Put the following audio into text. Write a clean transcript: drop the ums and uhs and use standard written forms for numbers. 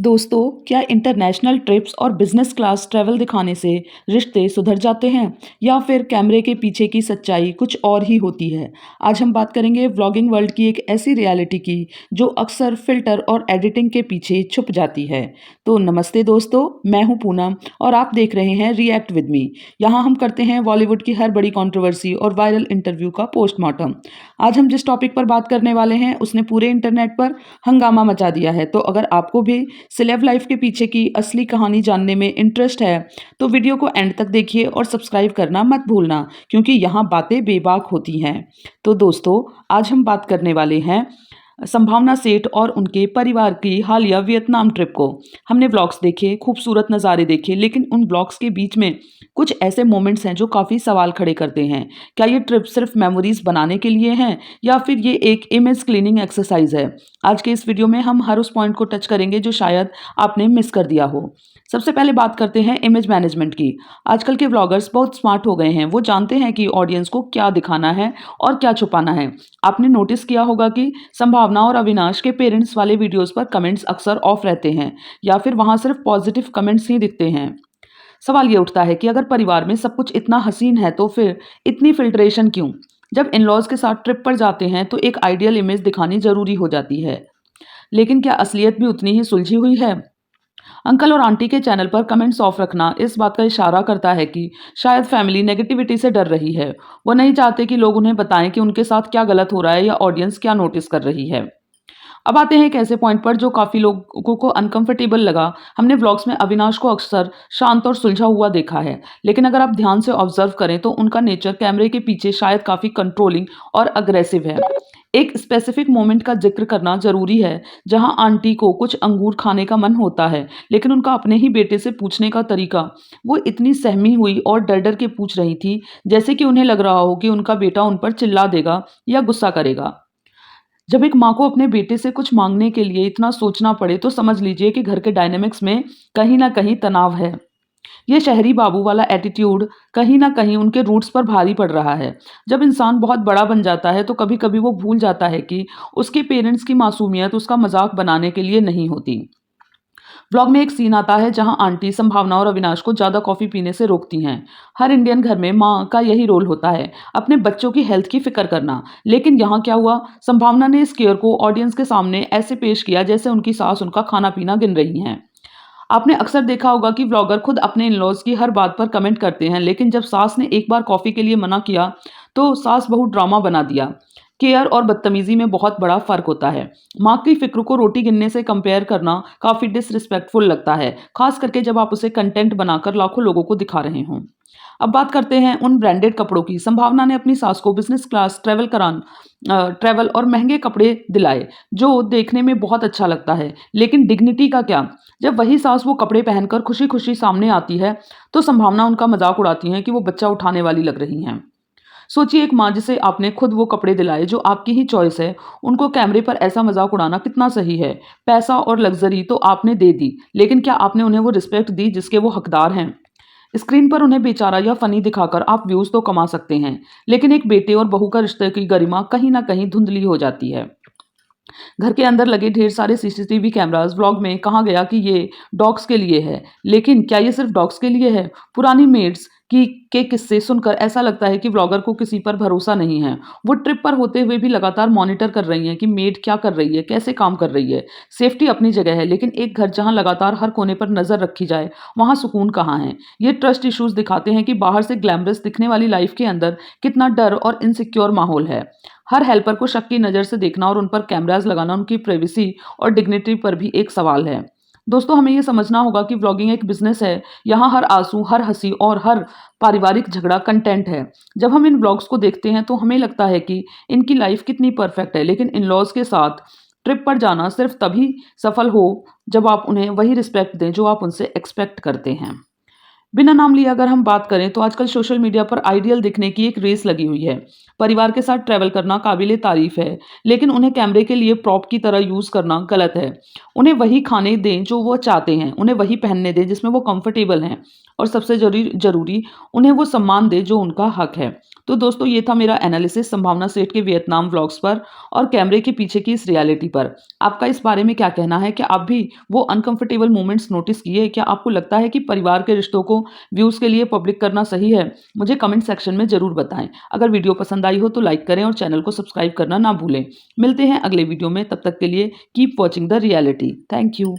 दोस्तों, क्या international trips और बिजनेस क्लास ट्रैवल दिखाने से रिश्ते सुधर जाते हैं या फिर कैमरे के पीछे की सच्चाई कुछ और ही होती है। आज हम बात करेंगे व्लॉगिंग वर्ल्ड की एक ऐसी रियलिटी की जो अक्सर फिल्टर और एडिटिंग के पीछे छुप जाती है। तो नमस्ते दोस्तों, मैं हूं पूनम और आप देख रहे हैं रिएक्ट विद मी। यहाँ हम करते हैं बॉलीवुड की हर बड़ी कंट्रोवर्सी और वायरल इंटरव्यू का पोस्टमार्टम। आज हम जिस टॉपिक पर बात करने वाले हैं उसने पूरे इंटरनेट पर हंगामा मचा दिया है। तो अगर आपको भी सेलेब लाइफ के पीछे की असली कहानी जानने में इंटरेस्ट है तो वीडियो को एंड तक देखिए और सब्सक्राइब करना मत भूलना, क्योंकि यहाँ बातें बेबाक होती हैं। तो दोस्तों, आज हम बात करने वाले हैं संभावना सेठ और उनके परिवार की हालिया वियतनाम ट्रिप को। हमने व्लॉग्स देखे, खूबसूरत नज़ारे देखे, लेकिन उन व्लॉग्स के बीच में कुछ ऐसे मोमेंट्स हैं जो काफ़ी सवाल खड़े करते हैं। क्या ये ट्रिप सिर्फ मेमोरीज बनाने के लिए हैं या फिर ये एक इमेज क्लीनिंग एक्सरसाइज है? आज के इस वीडियो में हम हर उस पॉइंट को टच करेंगे जो शायद आपने मिस कर दिया हो। सबसे पहले बात करते हैं इमेज मैनेजमेंट की। आजकल के व्लॉगर्स बहुत स्मार्ट हो गए हैं। वो जानते हैं कि ऑडियंस को क्या दिखाना है और क्या छुपाना है। आपने नोटिस किया होगा कि संभावना और अविनाश के पेरेंट्स वाले वीडियोस पर कमेंट्स अक्सर ऑफ रहते हैं या फिर वहां सिर्फ पॉजिटिव कमेंट्स ही दिखते हैं। सवाल ये उठता है कि अगर परिवार में सब कुछ इतना हसीन है तो फिर इतनी फिल्ट्रेशन क्यों? जब इन लॉज के साथ ट्रिप पर जाते हैं तो एक आइडियल इमेज दिखानी जरूरी हो जाती है, लेकिन क्या असलियत भी उतनी ही सुलझी हुई है? अंकल और आंटी के चैनल पर कमेंट्स ऑफ रखना इस बात का इशारा करता है कि शायद फैमिली नेगेटिविटी से डर रही है। वो नहीं चाहते कि लोग उन्हें बताएं कि उनके साथ क्या गलत हो रहा है या ऑडियंस क्या नोटिस कर रही है। अब आते हैं एक ऐसे पॉइंट पर जो काफी लोगों को अनकंफर्टेबल लगा। हमने व्लॉग्स में अविनाश को अक्सर शांत और सुलझा हुआ देखा है, लेकिन अगर आप ध्यान से ऑब्जर्व करें तो उनका नेचर कैमरे के पीछे शायद काफी कंट्रोलिंग और अग्रेसिव है। एक स्पेसिफिक मोमेंट का जिक्र करना जरूरी है जहां आंटी को कुछ अंगूर खाने का मन होता है, लेकिन उनका अपने ही बेटे से पूछने का तरीका, वो इतनी सहमी हुई और डर डर के पूछ रही थी जैसे कि उन्हें लग रहा हो कि उनका बेटा उन पर चिल्ला देगा या गुस्सा करेगा। जब एक माँ को अपने बेटे से कुछ मांगने के लिए इतना सोचना पड़े तो समझ लीजिए कि घर के डायनेमिक्स में कहीं ना कहीं तनाव है। ये शहरी बाबू वाला एटीट्यूड कहीं ना कहीं उनके रूट्स पर भारी पड़ रहा है। जब इंसान बहुत बड़ा बन जाता है तो कभी कभी वो भूल जाता है कि उसके पेरेंट्स की मासूमियत उसका मजाक बनाने के लिए नहीं होती। व्लॉग में एक सीन आता है जहां आंटी संभावना और अविनाश को ज्यादा कॉफी पीने से रोकती हैं। हर इंडियन घर में माँ का यही रोल होता है, अपने बच्चों की हेल्थ की फिक्र करना। लेकिन यहाँ क्या हुआ, संभावना ने इस केयर को ऑडियंस के सामने ऐसे पेश किया जैसे उनकी सास उनका खाना पीना गिन रही हैं। आपने अक्सर देखा होगा कि व्लॉगर खुद अपने इन-लॉज की हर बात पर कमेंट करते हैं, लेकिन जब सास ने एक बार कॉफी के लिए मना किया तो सास बहू ड्रामा बना दिया। केयर और बदतमीजी में बहुत बड़ा फर्क होता है। माँ की फिक्र को रोटी गिनने से कंपेयर करना काफी डिसरिस्पेक्टफुल लगता है, खास करके जब आप उसे कंटेंट बनाकर लाखों लोगों को दिखा रहे हों। अब बात करते हैं उन ब्रांडेड कपड़ों की। संभावना ने अपनी सास को बिजनेस क्लास ट्रैवल और महंगे कपड़े दिलाए जो देखने में बहुत अच्छा लगता है, लेकिन डिग्निटी का क्या? जब वही सास वो कपड़े पहनकर खुशी खुशी सामने आती है तो संभावना उनका मजाक उड़ाती हैं कि वो बच्चा उठाने वाली लग रही हैं। सोचिए, एक माँ जिसे आपने खुद वो कपड़े दिलाए जो आपकी ही चॉइस है, उनको कैमरे पर ऐसा मजाक उड़ाना कितना सही है? पैसा और लग्जरी तो आपने दे दी, लेकिन क्या आपने उन्हें वो रिस्पेक्ट दी जिसके वो हकदार हैं? स्क्रीन पर उन्हें बेचारा या फनी दिखाकर आप व्यूज तो कमा सकते हैं, लेकिन एक बेटे और बहू का रिश्ते की गरिमा कहीं ना कहीं धुंधली हो जाती है। घर के अंदर लगे ढेर सारे सीसीटीवी कैमरास, व्लॉग में कहा गया कि ये डॉग्स के लिए है, लेकिन क्या ये सिर्फ डॉग्स के लिए है? पुरानी मेड्स की के किस्से सुनकर ऐसा लगता है कि व्लॉगर को किसी पर भरोसा नहीं है। वो ट्रिप पर होते हुए भी लगातार मॉनिटर कर रही हैं कि मेड क्या कर रही है, कैसे काम कर रही है। सेफ्टी अपनी जगह है, लेकिन एक घर जहां लगातार हर कोने पर नजर रखी जाए, वहां सुकून कहाँ है? ये ट्रस्ट इश्यूज दिखाते हैं कि बाहर से ग्लैमरस दिखने वाली लाइफ के अंदर कितना डर और इनसिक्योर माहौल है। हर हेल्पर को शक की नज़र से देखना और उन पर कैमरास लगाना उनकी प्राइवेसी और डिग्निटी पर भी एक सवाल है। दोस्तों, हमें यह समझना होगा कि व्लॉगिंग एक बिजनेस है। यहाँ हर आंसू, हर हंसी और हर पारिवारिक झगड़ा कंटेंट है। जब हम इन व्लॉग्स को देखते हैं तो हमें लगता है कि इनकी लाइफ कितनी परफेक्ट है, लेकिन इन लॉज के साथ ट्रिप पर जाना सिर्फ तभी सफल हो जब आप उन्हें वही रिस्पेक्ट दें जो आप उनसे एक्सपेक्ट करते हैं। बिना नाम लिए अगर हम बात करें तो आजकल सोशल मीडिया पर आइडियल दिखने की एक रेस लगी हुई है। परिवार के साथ ट्रैवल करना काबिले तारीफ है, लेकिन उन्हें कैमरे के लिए प्रॉप की तरह यूज करना गलत है। उन्हें वही खाने दें जो वो चाहते हैं, उन्हें वही पहनने दें जिसमें वो कंफर्टेबल हैं, और सबसे जरूरी जरूरी उन्हें वो सम्मान दें जो उनका हक है। तो दोस्तों, ये था मेरा एनालिसिस संभावना सेठ के वियतनाम व्लॉग्स पर और कैमरे के पीछे की इस रियलिटी पर। आपका इस बारे में क्या कहना है? क्या आप भी वो अनकंफर्टेबल मोमेंट्स नोटिस किए? क्या आपको लगता है कि परिवार के रिश्तों को व्यूज़ के लिए पब्लिक करना सही है? मुझे कमेंट सेक्शन में ज़रूर बताएं। अगर वीडियो पसंद आई हो तो लाइक करें और चैनल को सब्सक्राइब करना ना भूलें। मिलते हैं अगले वीडियो में, तब तक के लिए keep watching the reality. Thank you.